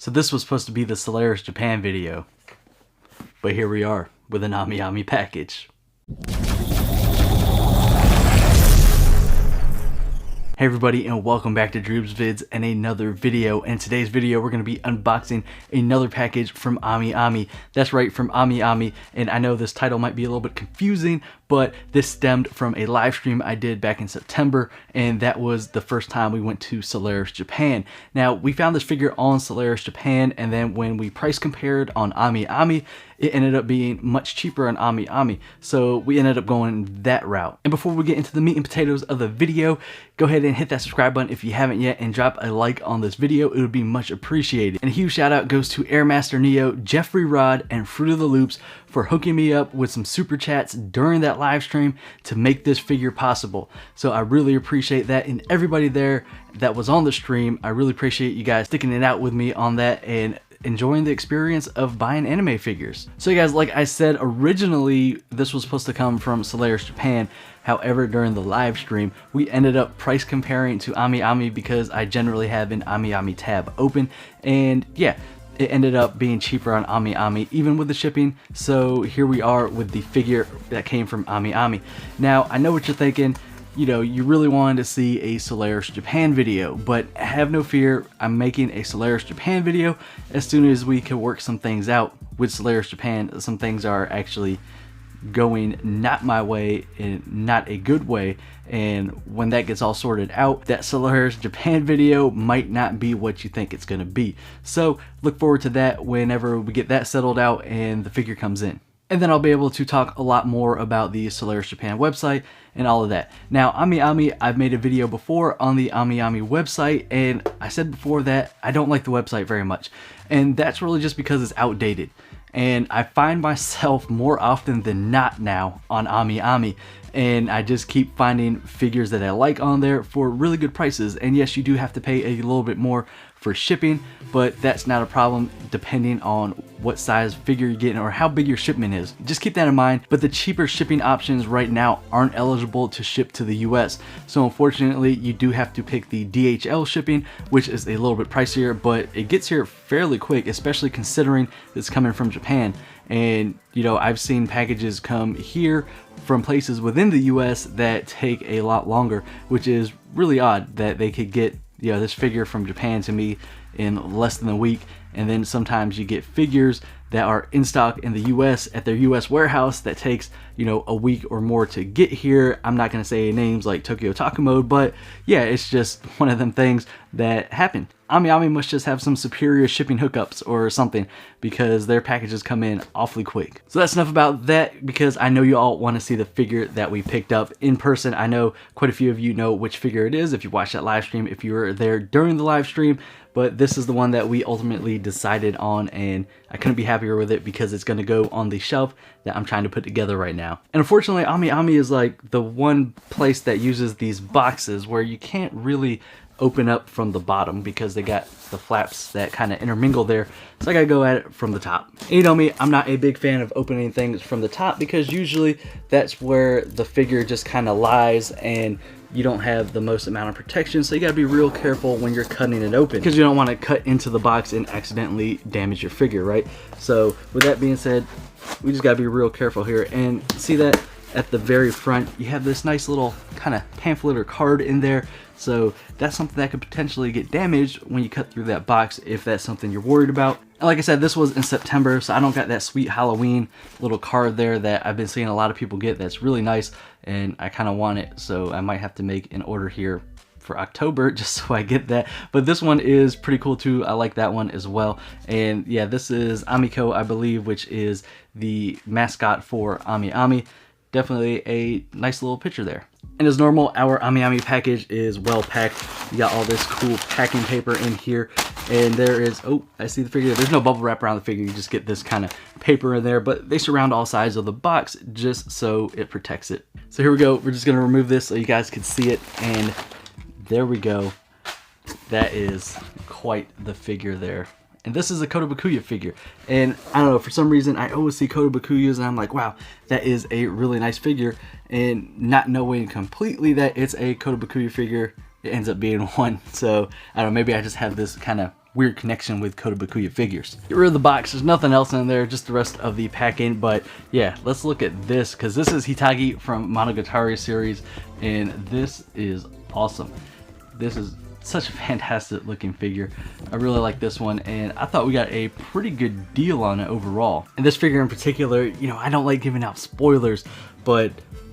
So this was supposed to be the Solaris Japan video, but here we are with an Ami package. Hey everybody, and welcome back to Droobz Vids and another video. In today's video, we're going to be unboxing another package from Ami. That's right, from Ami. And I know this title might be a little bit confusing, but this stemmed from a live stream I did back in September, and that was the first time we went to Solaris Japan. Now, we found this figure on Solaris Japan, and then when we price compared on Ami, it ended up being much cheaper on Ami. So we ended up going that route. And before we get into the meat and potatoes of the video, go ahead and hit that subscribe button if you haven't yet, and drop a like on this video. It would be much appreciated. And a huge shout out goes to Airmaster Neo, Jeffrey Rod, and Fruit of the Loops for hooking me up with some super chats during that live stream to make this figure possible. So I really appreciate that, and everybody there that was on the stream, I really appreciate you guys sticking it out with me on that and enjoying the experience of buying anime figures. So you guys, like I said, originally this was supposed to come from Solaris Japan. However, during the live stream, we ended up price comparing to Ami because I generally have an Ami tab open, and yeah, it ended up being cheaper on Ami even with the shipping. So here we are with the figure that came from Ami. Now, I know what you're thinking. You know, you really wanted to see a Solaris Japan video, but have no fear, I'm making a Solaris Japan video as soon as we can work some things out with Solaris Japan. Some things are actually going not my way and not a good way, and when that gets all sorted out, that Solaris Japan video might not be what you think it's going to be. So look forward to that whenever we get that settled out and the figure comes in. And then I'll be able to talk a lot more about the Solaris Japan website and all of that. Now, Ami, I've made a video before on the Ami website, and I said before that I don't like the website very much. And that's really just because it's outdated. And I find myself more often than not now on Ami, and I just keep finding figures that I like on there for really good prices. And yes, you do have to pay a little bit more for shipping, but that's not a problem depending on what size figure you're getting or how big your shipment is. Just keep that in mind. But the cheaper shipping options right now aren't eligible to ship to the US. So unfortunately, you do have to pick the DHL shipping, which is a little bit pricier, but it gets here fairly quick, especially considering it's coming from Japan. And you know, I've seen packages come here from places within the US that take a lot longer, which is really odd that they could get, you know, this figure from Japan to me in less than a week. And then sometimes you get figures that are in stock in the US at their US warehouse that takes, you know, a week or more to get here. I'm not going to say names like Tokyo Taco Mode, but yeah, it's just one of them things that happen. Ami must just have some superior shipping hookups or something, because their packages come in awfully quick. So that's enough about that, because I know you all want to see the figure that we picked up in person. I know quite a few of you know which figure it is if you watched that live stream, if you were there during the live stream, but this is the one that we ultimately decided on, and I couldn't be happier with it because it's going to go on the shelf that I'm trying to put together right now. And unfortunately, Ami is like the one place that uses these boxes where you can't really open up from the bottom because they got the flaps that kind of intermingle there. So I gotta go at it from the top. And you know me, I'm not a big fan of opening things from the top because usually that's where the figure just kind of lies and you don't have the most amount of protection. So you gotta be real careful when you're cutting it open, because you don't want to cut into the box and accidentally damage your figure, right? So with that being said, we just gotta be real careful here. And see that at the very front, you have this nice little kind of pamphlet or card in there. So that's something that could potentially get damaged when you cut through that box, if that's something you're worried about. And like I said, this was in September, so I don't got that sweet Halloween little card there that I've been seeing a lot of people get. That's really nice, and I kind of want it, so I might have to make an order here for October just so I get that. But this one is pretty cool too. I like that one as well. And yeah, this is Amiko, I believe, which is the mascot for Ami. Definitely a nice little picture there. And as normal, our Ami package is well packed. You got all this cool packing paper in here, and there is, oh, I see the figure. There's no bubble wrap around the figure. You just get this kind of paper in there, but they surround all sides of the box just so it protects it. So here we go. We're just gonna remove this so you guys can see it, and there we go. That is quite the figure there. And this is a Kotobukiya figure. And I don't know, for some reason, I always see Kotobukiyas and I'm like, wow, that is a really nice figure. And not knowing completely that it's a Kotobukiya figure, it ends up being one. So I don't know, maybe I just have this kind of weird connection with Kotobukiya figures. Get rid of the box, there's nothing else in there, just the rest of the packing. But yeah, let's look at this, because this is Hitagi from Monogatari series, and this is awesome. This is such a fantastic looking figure. I really like this one, and I thought we got a pretty good deal on it overall. And this figure in particular, you know, I don't like giving out spoilers, but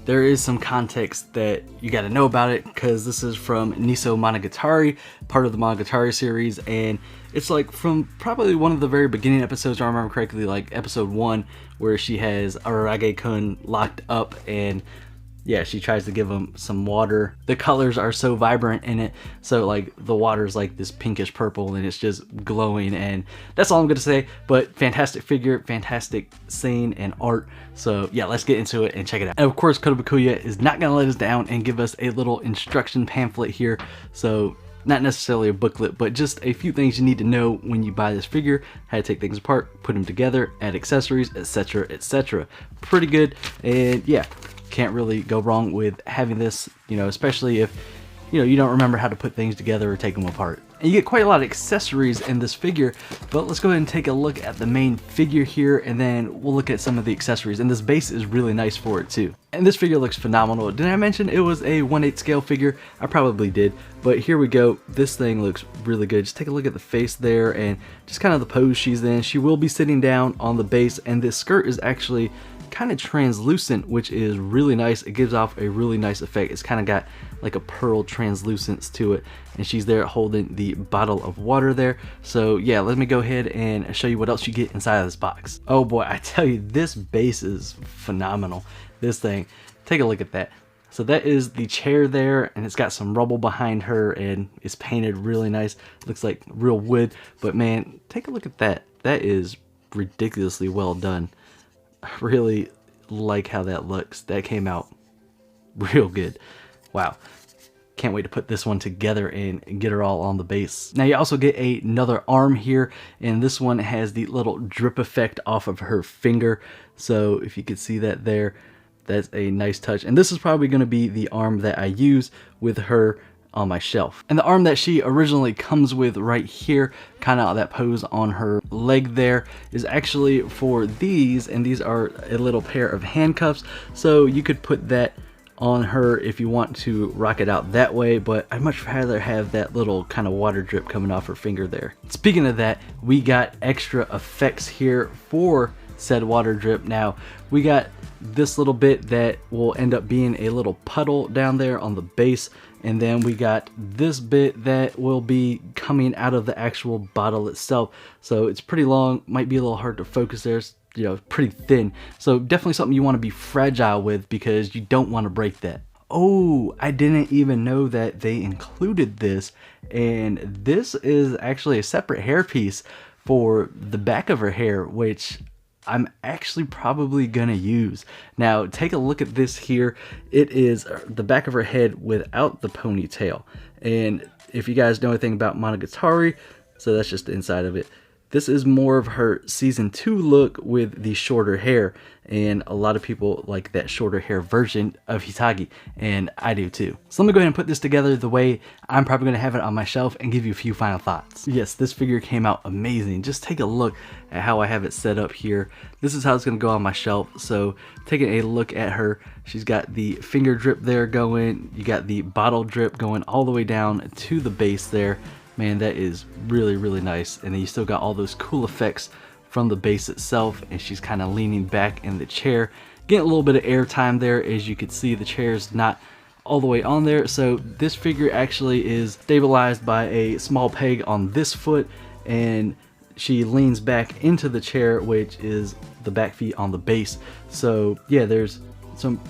there is some context that you got to know about it, because this is from Niso Monogatari, part of the Monogatari series, and it's like from probably one of the very beginning episodes, if I remember correctly, like episode 1, where she has Ararage-kun locked up, and yeah, she tries to give him some water. The colors are so vibrant in it, so like the water's like this pinkish purple and it's just glowing, and that's all I'm gonna say. But fantastic figure, fantastic scene and art. So yeah, let's get into it and check it out. And of course, Kotobukiya is not gonna let us down and give us a little instruction pamphlet here. So not necessarily a booklet, but just a few things you need to know when you buy this figure, how to take things apart, put them together, add accessories, etc, etc. Pretty good, and yeah, can't really go wrong with having this, you know, especially if, you know, you don't remember how to put things together or take them apart. And you get quite a lot of accessories in this figure, but let's go ahead and take a look at the main figure here, and then we'll look at some of the accessories. And this base is really nice for it too. And this figure looks phenomenal. Did I mention it was a 1/8 scale figure? I probably did, but here we go. This thing looks really good. Just take a look at the face there and just kind of the pose she's in. She will be sitting down on the base, and this skirt is actually kind of translucent, which is really nice. It gives off a really nice effect. It's kind of got like a pearl translucence to it, and she's there holding the bottle of water there. So yeah, let me go ahead and show you what else you get inside of this box. Oh boy, I tell you, this base is phenomenal. This thing, take a look at that. So that is the chair there, and it's got some rubble behind her, and it's painted really nice. Looks like real wood, but man, take a look at that. That is ridiculously well done. I really like how that looks. That came out real good. Wow. Can't wait to put this one together and get her all on the base. Now you also get another arm here, and this one has the little drip effect off of her finger. So if you could see that there, that's a nice touch. And this is probably going to be the arm that I use with her on my shelf. And the arm that she originally comes with right here, kind of that pose on her leg there, is actually for these, and these are a little pair of handcuffs. So you could put that on her if you want to rock it out that way, but I'd much rather have that little kind of water drip coming off her finger there. Speaking of that, we got extra effects here for said water drip. Now we got this little bit that will end up being a little puddle down there on the base, and then we got this bit that will be coming out of the actual bottle itself. So it's pretty long, might be a little hard to focus there. It's, you know, pretty thin. So definitely something you want to be fragile with, because you don't want to break that. Oh, I didn't even know that they included this, and this is actually a separate hairpiece for the back of her hair, which I'm actually probably gonna use. Now take a look at this here. It is the back of her head without the ponytail, and if you guys know anything about Monogatari, so that's just the inside of it. This is more of her season 2 look with the shorter hair, and a lot of people like that shorter hair version of Hitagi, and I do too. So let me go ahead and put this together the way I'm probably going to have it on my shelf and give you a few final thoughts. Yes, this figure came out amazing. Just take a look at how I have it set up here. This is how it's going to go on my shelf. So taking a look at her, she's got the finger drip there going, you got the bottle drip going all the way down to the base there. Man, that is really, really nice. And then you still got all those cool effects from the base itself, and she's kind of leaning back in the chair, getting a little bit of air time there. As you can see, the chair's not all the way on there. So this figure actually is stabilized by a small peg on this foot, and she leans back into the chair, which is the back feet on the base. So yeah, there's some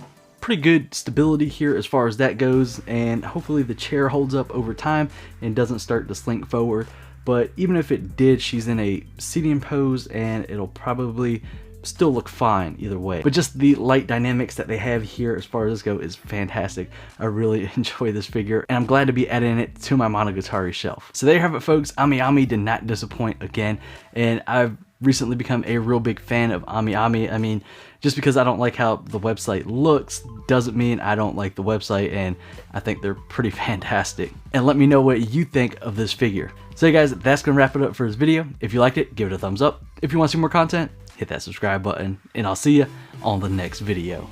pretty good stability here as far as that goes, and hopefully the chair holds up over time and doesn't start to slink forward. But even if it did, she's in a seating pose, and it'll probably still look fine either way. But just the light dynamics that they have here as far as this go is fantastic. I really enjoy this figure, and I'm glad to be adding it to my Monogatari shelf. So there you have it, folks. Ami Ami did not disappoint again, and I've recently become a real big fan of AmiAmi. I mean, just because I don't like how the website looks doesn't mean I don't like the website, and I think they're pretty fantastic. And let me know what you think of this figure. So yeah, guys, that's gonna wrap it up for this video. If you liked it, give it a thumbs up. If you want to see more content, hit that subscribe button, and I'll see you on the next video.